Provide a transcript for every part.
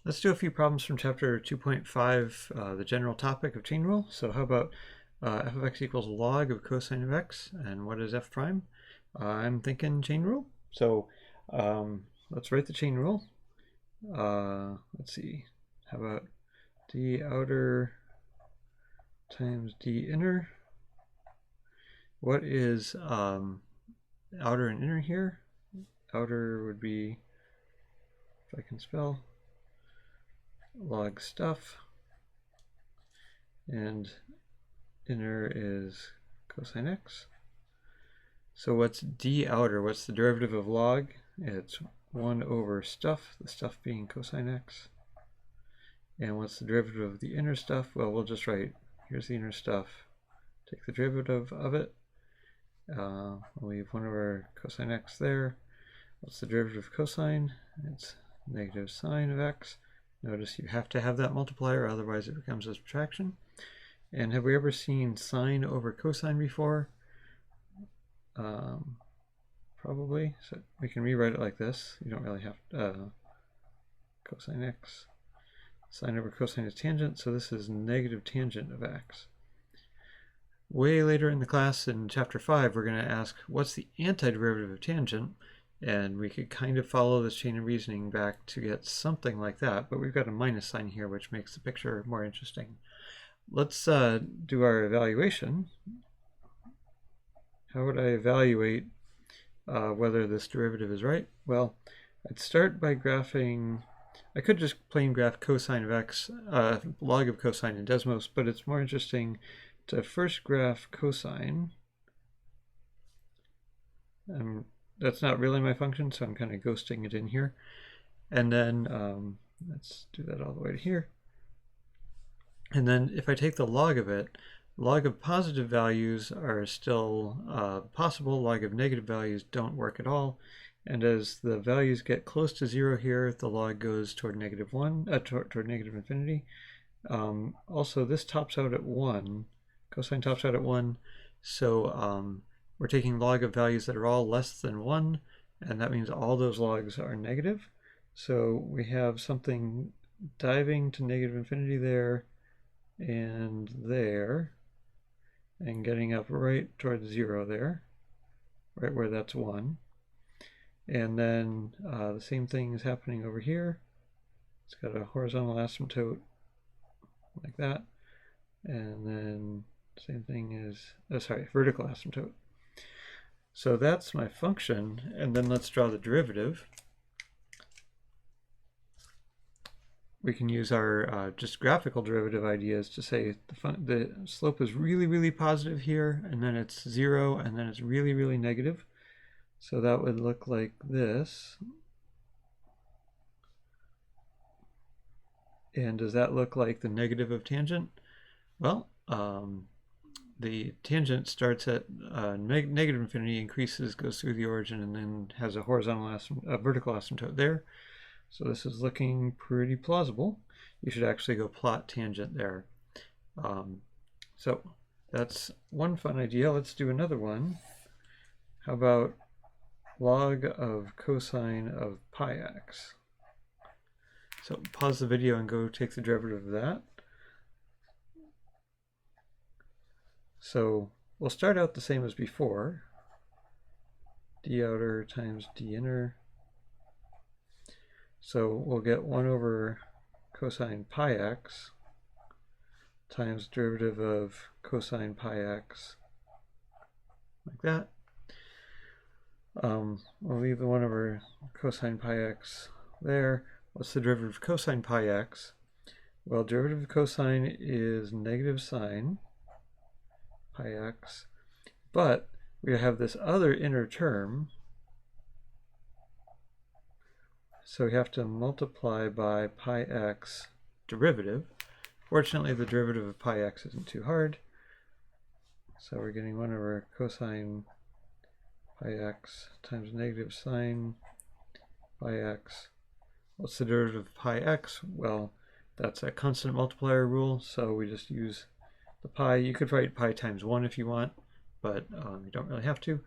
Let's do a few problems from chapter 2.5, the general topic of chain rule. So how about f of x equals log of cosine of x, and what is f prime? I'm thinking chain rule. So let's write the chain rule. Let's see, how about d outer times d inner? What is outer and inner here? Outer would be, if I can spell, log stuff, and inner is cosine x. So what's d outer? What's the derivative of log? It's 1 over stuff, the stuff being cosine x. And what's the derivative of the inner stuff? Well, we'll just write, here's the inner stuff, take the derivative of it. We'll leave 1 over cosine x there. What's the derivative of cosine? It's negative sine of x. Notice you have to have that multiplier, otherwise it becomes a subtraction. And have we ever seen sine over cosine before? Probably. So we can rewrite it like this. You don't really have cosine x. Sine over cosine is tangent, so this is negative tangent of x. Way later in the class, in chapter 5, we're going to ask what's the antiderivative of tangent, and we could kind of follow this chain of reasoning back to get something like that, but we've got a minus sign here, which makes the picture more interesting. Let's do our evaluation. How would I evaluate whether this derivative is right? Well, I'd start by graphing. I could just plain graph cosine of x, log of cosine in Desmos, but it's more interesting to first graph cosine. That's not really my function, so I'm kind of ghosting it in here. And then let's do that all the way to here. And then if I take the log of it, log of positive values are still possible. Log of negative values don't work at all. And as the values get close to 0 here, the log goes toward negative 1, toward negative infinity. Also, this tops out at 1. Cosine tops out at 1. So we're taking log of values that are all less than 1, and that means all those logs are negative. So we have something diving to negative infinity there, and there, and getting up right towards 0 there, right where that's 1. And then the same thing is happening over here. It's got a horizontal asymptote like that, and then same thing is, vertical asymptote. So that's my function, and then let's draw the derivative. We can use our just graphical derivative ideas to say the slope is really, really positive here, and then it's 0, and then it's really, really negative. So that would look like this. And does that look like the negative of tangent? Well, the tangent starts at negative infinity, increases, goes through the origin, and then has a vertical asymptote there. So this is looking pretty plausible. You should actually go plot tangent there. So that's one fun idea. Let's do another one. How about log of cosine of pi x? So pause the video and go take the derivative of that. So we'll start out the same as before. D outer times d inner. So we'll get 1 over cosine pi x times derivative of cosine pi x, like that. We'll leave the 1 over cosine pi x there. What's the derivative of cosine pi x? Well, derivative of cosine is negative sine pi x, but we have this other inner term, so we have to multiply by pi x derivative. Fortunately, the derivative of pi x isn't too hard, so we're getting 1 over cosine pi x times negative sine pi x. What's the derivative of pi x? Well, that's a constant multiplier rule, so we just use the pi. You could write pi times 1 if you want, but you don't really have to.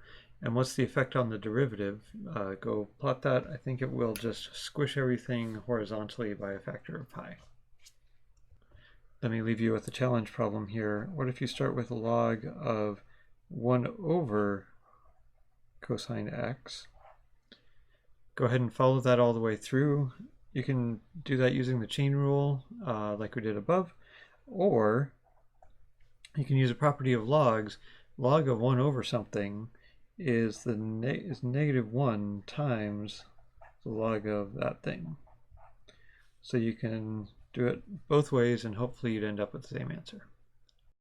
And what's the effect on the derivative? Go plot that. I think it will just squish everything horizontally by a factor of pi. Let me leave you with a challenge problem here. What if you start with a log of 1 over cosine x? Go ahead and follow that all the way through. You can do that using the chain rule like we did above, or you can use a property of logs. Log of 1 over something is negative 1 times the log of that thing. So you can do it both ways and hopefully you'd end up with the same answer.